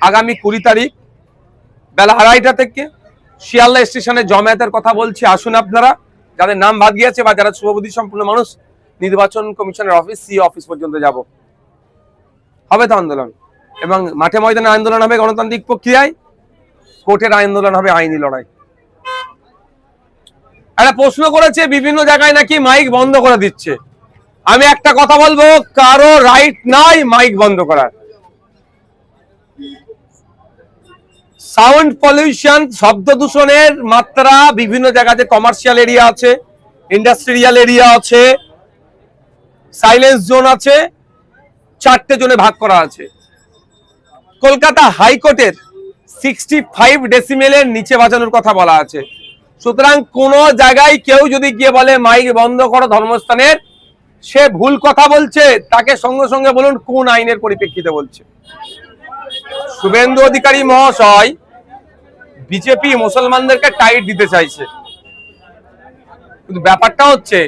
আগামী 20 তারিখ বেলা 2:30 থেকে শিয়ালদা স্টেশনে জমায়েতের কথা বলছি। আসুন আপনারা যাদের নাম বাদ গিয়েছে বা যারা শুভবুদ্ধি সম্পন্ন মানুষ, নির্বাচন কমিশনের অফিস, সিও অফিস পর্যন্ত যাব, হবে তো আন্দোলন। এবং মাঠে ময়দানে আন্দোলন হবে গণতান্ত্রিক প্রক্রিয়ায়, কোর্টের আন্দোলন হবে আইনি লড়াই। একটা প্রশ্ন করেছে বিভিন্ন জায়গায় নাকি মাইক বন্ধ করে দিচ্ছে। আমি একটা কথা বলবো, কারো রাইট নাই মাইক বন্ধ করার। সাউন্ড পলিউশন, শব্দ দূষণের মাত্রা বিভিন্ন জায়গাতে, কমার্শিয়াল এরিয়া আছে, ইন্ডাস্ট্রিয়াল এরিয়া আছে, সাইলেন্স জোন আছে, 4টে জোনে ভাগ করা আছে। কলকাতা হাইকোর্টের 65 ডেসিমেলের নিচে বাজানোর কথা বলা আছে। সুতরাং কোন জায়গায় কেউ যদি গিয়ে বলে মাইক বন্ধ করো ধর্মস্থানের, সে ভুল কথা বলছে। তাকে সঙ্গে সঙ্গে বলুন কোন আইনের পরিপ্রেক্ষিতে বলছে। শুভেন্দু অধিকারী মহাশয় বিজেপি মুসলমানদেরকে টাইট দিতে চাইছে, কিন্তু ব্যাপারটা হচ্ছে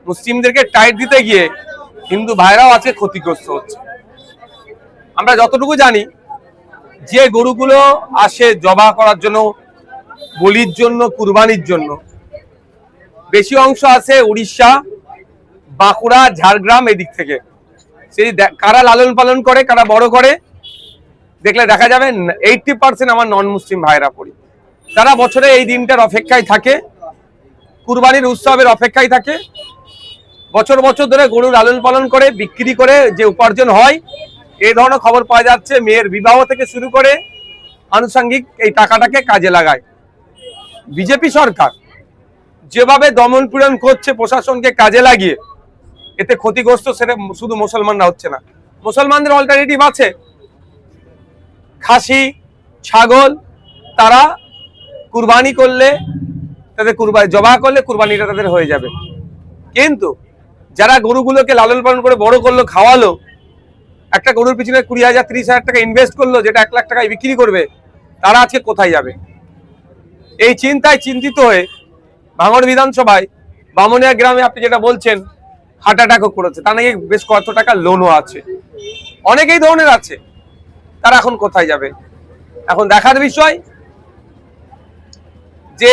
মুসলিমদেরকে টাইট দিতে গিয়ে হিন্দু ভাইরাও আজকে ক্ষতিগ্রস্ত হচ্ছে। আমরা যতটুকু জানি, যে গরুগুলো আসে জবা করার জন্য, বলির জন্য, কুরবানির জন্য, বেশি অংশ আছে উড়িষ্যা, বাঁকুড়া, ঝাড়গ্রাম এদিক থেকে। সেই কারা লালন পালন করে, কারা বড় করে, দেখলে দেখা যাবে 80% আমার নন মুসলিম ভাইরা পড়ি। তারা বছরে এই দিনটার অপেক্ষায় থাকে, কুরবানির উৎসবের অপেক্ষায় থাকে। বছর বছর ধরে গরু লালন পালন করে, বিক্রি করে যে উপার্জন হয়, এই ধরনের খবর পাওয়া যাচ্ছে। মেয়ের বিবাহ থেকে শুরু করে আনুষঙ্গিক এই টাকাটাকে কাজে লাগায়। বিজেপি সরকার যেভাবে দমন পীড়ন করছে প্রশাসনকে কাজে লাগিয়ে, এতে ক্ষতিগ্রস্ত সেটা শুধু মুসলমানরা হচ্ছে না, মুসলমানদের অল্টারনেটিভ আছে। খাসি, ছাগল, তারা কুরবানি করলে, তাদের কুরবানি জবা করলে কুরবানিটা তাদের হয়ে যাবে। কিন্তু যারা গরুগুলোকে লালন পালন করে বড় করলো, খাওয়ালো, একটা গরুর পিছনে 20,000 30,000 টাকা ইনভেস্ট করলো, যেটা 1 লাখ টাকায় বিক্রি করবে, তারা আজকে কোথায় যাবে? এই চিন্তায় চিন্তিত হয়ে ভাঙড় বিধানসভায় বামুনিয়া গ্রামে আপনি যেটা বলছেন হার্ট অ্যাটাকও করেছে, তা নাকি বেশ কত টাকা লোনও আছে, অনেকেই ধরনের আছে। তারা এখন কোথায় যাবে? এখন দেখার বিষয় যে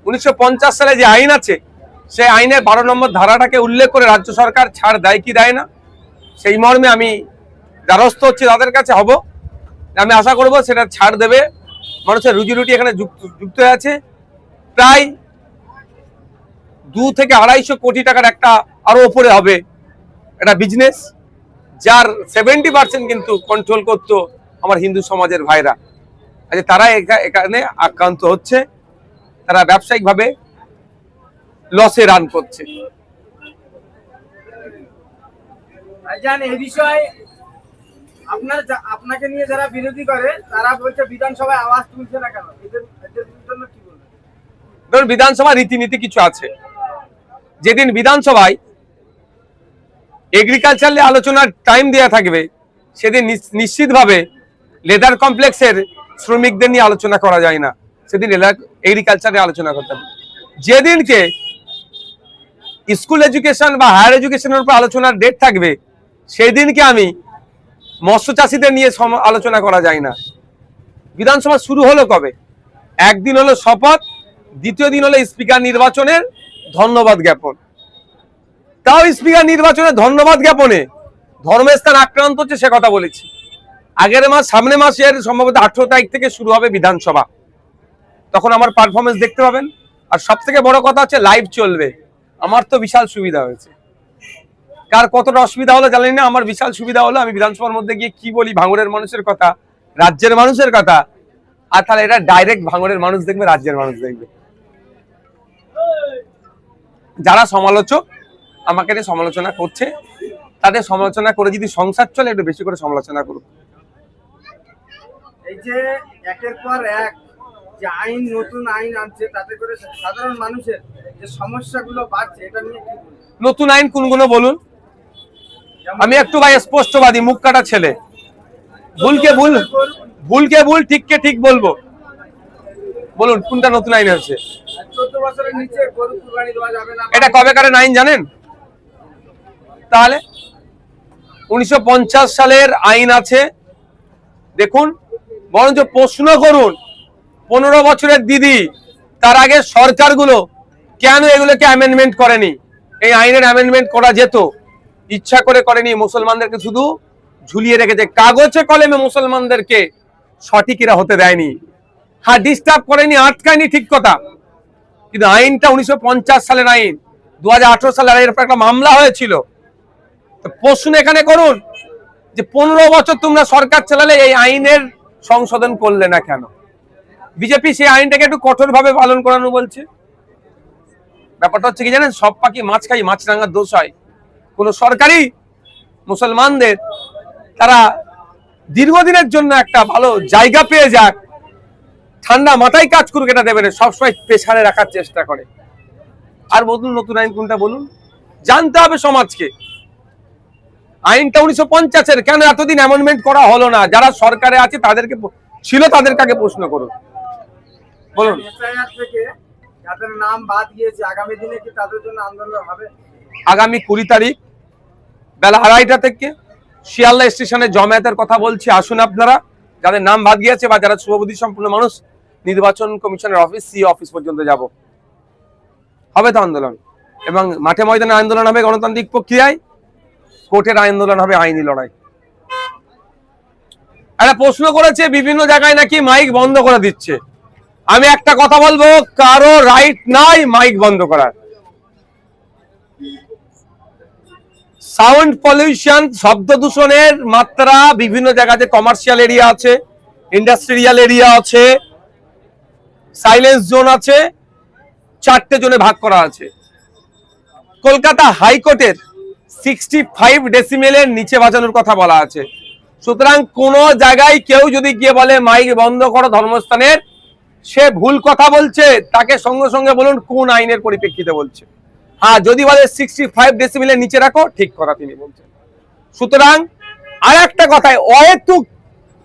1950 সালে যে আইন আছে, সেই আইনের 12 নম্বর ধারাটাকে উল্লেখ করে রাজ্য সরকার ছাড় দেয় কি দেয় না, সেই মর্মে আমি দ্বারস্থ হচ্ছে তাদের কাছে হব। আমি আশা করব সেটা ছাড় দেবে। মানুষের রুজি রুটি এখানে যুক্ত হয়ে আছে। প্রায় 2 থেকে 250 কোটি টাকার একটা আরো উপরে হবে একটা বিজনেস, যার 70% কিন্তু কন্ট্রোল করতো আমার হিন্দু সমাজের ভাইরা। আজ তারা এখানে আক্রান্ত হচ্ছে, তারা ব্যবসায়িকভাবে লসে রান করছে। এই বিষয়ে আপনাকে নিয়ে যারা বিরোধী করে তারা বলছে বিধানসভায় আওয়াজ তুলছে না কেন, এদের জন্য কি বলবেন? ধরুন বিধানসভা রীতিনীতি কিছু আছে। যেদিন বিধানসভায় এগ্রিকালচার নিয়ে আলোচনার টাইম দেওয়া থাকবে, সেদিন নিশ্চিতভাবে লেদার কমপ্লেক্সের শ্রমিকদের নিয়ে আলোচনা করা যায় না, সেদিন এগ্রিকালচারে আলোচনা করতে হবে। যেদিনকে স্কুল এডুকেশন বা হায়ার এডুকেশনের উপর আলোচনার ডেট থাকবে, সেই দিনকে আমি মৎস্য চাষীদের নিয়ে আলোচনা করা যায় না। বিধানসভা শুরু হলো কবে? একদিন হলো শপথ, দ্বিতীয় দিন হলো স্পিকার নির্বাচনের ধন্যবাদ জ্ঞাপন। তাও স্পিকার নির্বাচনের ধন্যবাদ জ্ঞাপনে ধর্মের স্থান আক্রান্ত হচ্ছে, সে কথা বলেছি। আগের মাস, সামনে মাসের সম্ভবত 18 তারিখ থেকে শুরু হবে বিধানসভা, তখন আমার পারফরমেন্স দেখতে পাবেন। আর সব থেকে বড় কথা হচ্ছে লাইভ চলবে। আমার তো বিশাল সুবিধা হয়েছে, কার কতটা অসুবিধা হলো জানি না, আমার বিশাল সুবিধা হলো। আমি বিধানসভার মধ্যে গিয়ে কি বলি ভাঙড়ের মানুষের কথা, রাজ্যের মানুষের কথা, আর তাহলে এটা ডাইরেক্ট ভাঙড়ের মানুষ দেখবে, রাজ্যের মানুষ দেখবে। যারা সমালোচক আমাকে নিয়ে সমালোচনা করছে, তাদের সমালোচনা করে যদি সংসার চলে, একটু বেশি করে সমালোচনা করুক। এই যে একের পর এক যে আইন, নতুন আইন আনছে, তাতে করে সাধারণ মানুষের যে সমস্যাগুলো বাড়ছে, এটা নিয়ে কি বলবেন? নতুন আইন কোনগুলো বলুন? আমি একটু ভাই স্পষ্টবাদী, মুখ কাটা ছেলে, ভুলকে ভুল, ভুলকে ভুল, ঠিককে ঠিক বলবো। বলুন কোনটা নতুন আইন আছে? 14 বছরের নিচে গরু কুরবানি দেওয়া যাবে না। এটা কবেকারের আইন জানেন? তাহলে 1950 সালের আইন আছে, দেখুন বরঞ্চ প্রশ্ন করুন 15 বছরের দিদি, তার আগে সরকারগুলো কেন এগুলোকে অ্যামেন্ডমেন্ট করেনি? এই আইনের অ্যামেন্ডমেন্ট করা যেত, ইচ্ছা করে করেনি। মুসলমানদেরকে শুধু ঝুলিয়ে রেখেছে কাগজে কলমে, মুসলমানদেরকে সঠিক এরা হতে দেয়নি। হ্যাঁ, ডিস্টার্ব করেনি, আটকায়নি, ঠিক কথা, কিন্তু আইনটা 1950 সালের আইন, 2018 সালের এর উপর একটা মামলা হয়েছিল। তো প্রশ্ন এখানে করুন যে 15 বছর তোমরা সরকার চালালে এই আইনের সংশোধন করলে না কেন? বিজেপি সেই আইনটাকে একটু কঠোরভাবে পালন করানো বলছে। ব্যাপারটা হচ্ছে কি জানেন, সব পাখি মাছ খাই, মাছরাঙার দোষ হয়। কোন সরকারি মুসলমানদের তারা দীর্ঘদিনের জন্য একটা ভালো জায়গা পেয়ে যাক, ঠান্ডা মাথায় কাজ করুক, এটা দেবে না, সবসময় প্রেসারে রাখার চেষ্টা করে। আর বলুন নতুন আইন কোনটা বলুন, জানতে হবে সমাজকে। আইনটা 1950-এর, কেন এতদিন অ্যামেন্ডমেন্ট করা হলো না? যারা সরকারে আছে তাদেরকে ছিল, তাদেরকে আগে প্রশ্ন করুন, বলুন। এসআইআর থেকে যাদের নাম বাদ গিয়েছে, আগামী দিনে কি তাদের জন্য আন্দোলন হবে? আগামী 20 তারিখ বেলা 2:30 থেকে শিয়ালদা স্টেশনে জমায়েতের কথা বলছি। আসুন আপনারা, যাদের নাম বাদ গিয়েছে বা যারা শুভবুদ্ধি সম্পন্ন মানুষ, নির্বাচন কমিশনের অফিস, সিও অফিস পর্যন্ত যাব, হবে তো আন্দোলন। এবং মাঠে ময়দানে আন্দোলন হবে গণতান্ত্রিক প্রক্রিয়ায়, কোর্টের আন্দোলন হবে আইনি লড়াই। একটা প্রশ্ন করেছে বিভিন্ন জায়গায় নাকি মাইক বন্ধ করে দিচ্ছে। আমি একটা কথা বলবো, কারো রাইট নাই মাইক বন্ধ করার। সাউন্ড পলিউশন, শব্দ দূষণের মাত্রা বিভিন্ন জায়গাতে, কমার্শিয়াল এরিয়া আছে, ইন্ডাস্ট্রিয়াল এরিয়া আছে, সাইলেন্স জোন আছে, 4টে জোনে ভাগ করা আছে। কলকাতা হাইকোর্টের 65 ডেসিমেলের নিচে বাজানোর কথা বলা আছে। সুতরাং কোন জায়গায় কেউ যদি গিয়ে বলে মাইক বন্ধ করো ধর্মস্থানের, সে ভুল কথা বলছে, তাকে সঙ্গে সঙ্গে বলুন কোন আইনের পরিপ্রেক্ষিতে বলছে। হ্যাঁ, যদি বলে 65 ডেসিমেলের নিচে রাখো, ঠিক কথা তিনি বলছেন। সুতরাং আর একটা কথায় অহেতুক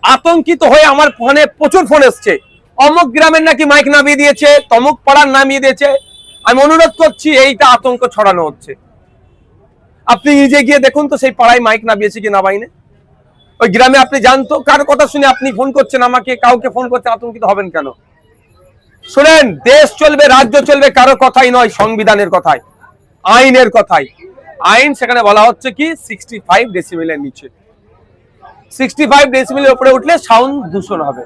আতঙ্কিত হয়ে আমার ফোনে প্রচুর ফোন এসছে, অমুক গ্রামের নাকি মাইক নামিয়ে দিয়েছে, তমুক পাড়ার নামিয়ে দিয়েছে। আমি অনুরোধ করছি, এইটা আতঙ্ক ছড়ানো হচ্ছে। আপনি নিজে গিয়ে দেখুন তো সেই পাড়ায় মাইক নামিয়েছে কি নামাইনে। ওই গ্রামে আপনি জানতো, কার কথা শুনে আপনি ফোন করছেন আমাকে, কাউকে ফোন করতে আতঙ্কিত হবেন কেন? শুনেন, দেশ চলবে, রাজ্য চলবে কারো কথাই নয়, সংবিধানের কথাই, আইনের কথাই। আইন সেখানে বলা হচ্ছে কি 65 ডেসিমেলের নিচে, 65 ডেসিমেলের উপরে উঠলে সাউন্ড দূষণ হবে।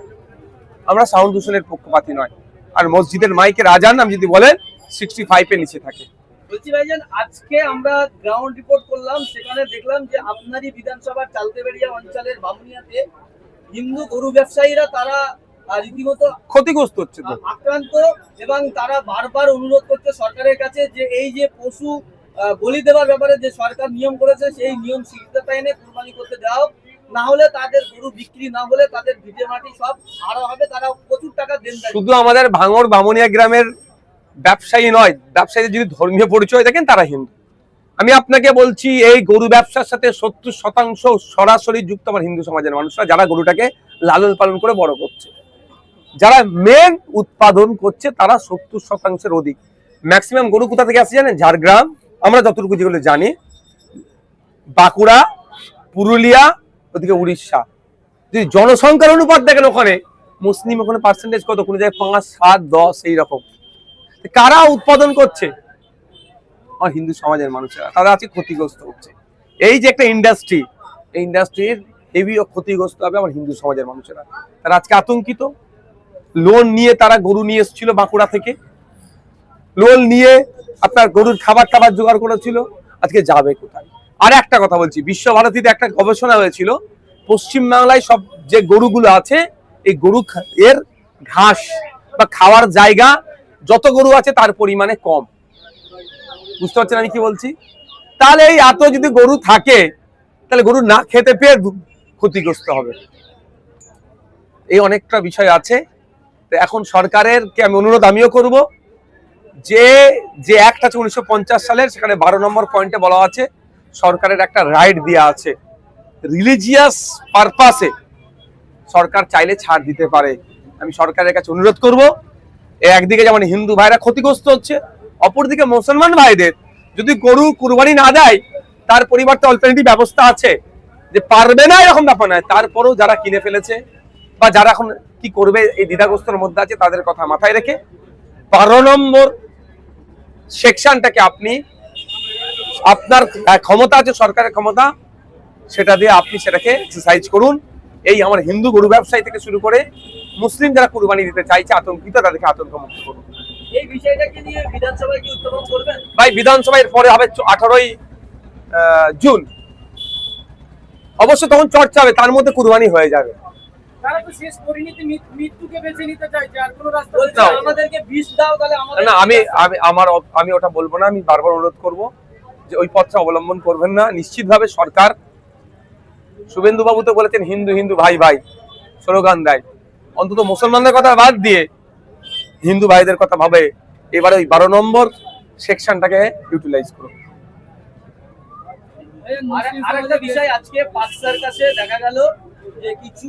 আমরা সাউন্ড দূষণের পক্ষপাতী নয়। আর মসজিদের মাইকের আজান আমি যদি বলেন 65 এর নিচে থাকে। বলছি ভাইজান, আজকে আমরা গ্রাউন্ড রিপোর্ট করলাম, সেখানে দেখলাম যে আপনারই বিধানসভার চালতেবেড়িয়া অঞ্চলের বামুনিয়াতে হিন্দু গরু ব্যবসায়ীরা তারা রীতিমতো ক্ষতিগ্রস্ত হচ্ছে তো, আক্রান্ত, এবং তারা বারবার অনুরোধ করছে সরকারের কাছে যে এই যে পশু বলি দেওয়ার ব্যাপারে যে সরকার নিয়ম করেছে, সেই নিয়ম শিথিলতা এনে কুরবানি করতে দেওয়া হোক, না হলে তাদের গরু বিক্রি না হলে তাদের ভিটে মাটি সব হারা হবে, তারা প্রচুর টাকা দেন। শুধু আমাদের ভাঙড় বামুনিয়া গ্রামের ব্যবসায়ী নয়, ব্যবসায়ীদের যদি ধর্মীয় পরিচয় দেখেন তারা হিন্দু। আমি আপনাকে বলছি, এই গরু ব্যবসার সাথে 70% সরাসরি যুক্ত আমার হিন্দু সমাজের মানুষরা, যারা গরুটাকে লালন পালন করে বড় করছে, যারা মেন উৎপাদন করছে, তারা 70%-এর অধিক। ম্যাক্সিমাম গরু কোথা থেকে আসে জানেন? ঝাড়গ্রাম, আমরা যতটুকু যেগুলো জানি, বাঁকুড়া, পুরুলিয়া, ওদিকে উড়িষ্যা। যদি জনসংখ্যার অনুপাত দেখেন, ওখানে মুসলিম, ওখানে পার্সেন্টেজ কত, কোনো জায়গায় 5, 7, 10 এইরকম। কারা উৎপাদন করছে? আমার হিন্দু সমাজের মানুষেরা, তারা আজকে ক্ষতিগ্রস্ত হচ্ছে। এই যে একটা ইন্ডাস্ট্রি, এই ইন্ডাস্ট্রির হেভি ক্ষতিগ্রস্ত হবে আমার হিন্দু সমাজের মানুষেরা। তারা আজকে আতঙ্কিত। লোন নিয়ে তারা গরু নিয়ে এসেছিল বাঁকুড়া থেকে, লোন নিয়ে আপনার গরুর খাবার টাবার জোগাড় করেছিল, আজকে যাবে কোথায়? আর একটা কথা বলছি, বিশ্বভারতীতে একটা গবেষণা হয়েছিল, পশ্চিমবাংলায় সব যে গরুগুলো আছে, এই গরু এর ঘাস বা খাওয়ার জায়গা যত গরু আছে তার পরিমাণে কম। বুঝতে পারছেন আমি কি বলছি? তাহলে এই এত যদি গরু থাকে, তাহলে গরু না খেতে পেয়ে ক্ষতিগ্রস্ত হবে। এই অনেকটা বিষয় আছে। এখন সরকারের কে আমি অনুরোধ আমিও করব, যে যে অ্যাক্ট আছে 1950 সালের, সেখানে 12 নম্বর পয়েন্টে বলা আছে সরকারের একটা রাইট দেওয়া আছে, রিলিজিয়াস পারপাসে সরকার চাইলে ছাড় দিতে পারে। আমি সরকারের কাছে অনুরোধ করব, একদিকে যেমন হিন্দু ভাইরা ক্ষতিগ্রস্ত হচ্ছে, অপরদিকে মুসলমান ভাইদের যদি গরু কুরবানি না দেয়, তার পরিবর্তে অল্টারনেটিভ ব্যবস্থা আছে, যে পারবে না এরকম ব্যাপার নয়, তারপরেও যারা কিনে ফেলেছে বা যারা এখন কি করবে এই দ্বিধাগ্রস্তর মধ্যে আছে তাদের কথা মাথায় রেখে 12 নম্বর সেকশনটাকে আপনি আপনার ক্ষমতা আছে, সরকারের ক্ষমতা, সেটা দিয়ে আপনি সেটাকে এক্সারসাইজ করুন। এই আমার হিন্দু গরু ব্যবসায়ী থেকে শুরু করে মুসলিম যারা কুরবানি দিতে চাইছে আতঙ্কিত, তাদেরকে আতঙ্ক মুক্ত করুন। এই বিষয়টাকে নিয়ে বিধানসভায় কি উত্থাপন করবেন? ভাই বিধানসভায় পরে হবে 18ই জুন, অবশ্য তখন চর্চা হবে, তার মধ্যে কুরবানি হয়ে যাবে। তারা তো শেষ পরিণতি মৃত্যুকে বেছে নিতে চাইছে, আর কোনো রাস্তা বলছে আমাদেরকে বিষ দাও, তাহলে আমাদের না, আমি ওটা বলবো না। আমি বারবার অনুরোধ করব যে ওই পথটা অবলম্বন করবেন না। নিশ্চিতভাবে সরকার, শুভেন্দু বাবু তো বলেছেন হিন্দু হিন্দু ভাই ভাই স্লোগান দেয়, অন্তত মুসলমানদের কথা বাদ দিয়ে হিন্দু ভাইদের কথা ভাবে এবারে ওই 12 নম্বর সেকশনটাকে ইউটিলাইজ করুন। আরেকটা বিষয়, আজকে পার্ক সার্কাসে দেখা গেল যে কিছু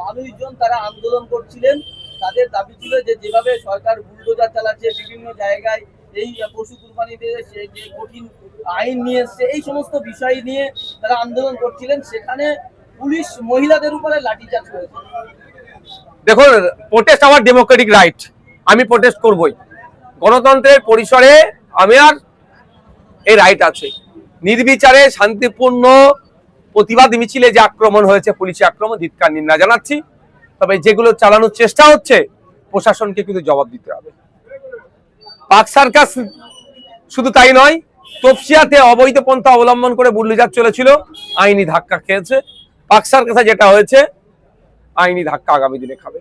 মানুষজন তারা আন্দোলন করছিলেন। তাদের দাবি ছিল যে যেভাবে সরকার বুলডোজার চালাচ্ছে বিভিন্ন জায়গায়, এই পশু কুরবানিতে যে কঠিন আইন নিয়ে এসছে, এই সমস্ত বিষয় নিয়ে তারা আন্দোলন করছিলেন। সেখানে পুলিশ মহিলাদের উপরে লাঠিচার্জ করেছে। দেখুন, প্রোটেস্ট আমার ডেমোক্রেটিক রাইট, আমি প্রোটেস্ট করবই। গণতন্ত্রের পরিসরে আমার এই রাইট আছে। নির্বিচারে শান্তিপূর্ণ প্রতিবাদ মিছিলে যে আক্রমণ হয়েছে, পুলিশি আক্রমণ, ধিক্কার নিন্দা জানাচ্ছি। তবে যেগুলো চালানোর চেষ্টা হচ্ছে, প্রশাসনকে কিন্তু জবাব দিতে হবে। পার্ক সার্কাস শুধু তাই নয়, তফসিয়াতে অবৈধ পন্থা অবলম্বন করে বুলডোজার চলেছিল, আইনি ধাক্কা খেয়েছে। পার্ক সার্কাসে যেটা হয়েছে, আইনি ধাক্কা আগামী দিনে খাবে।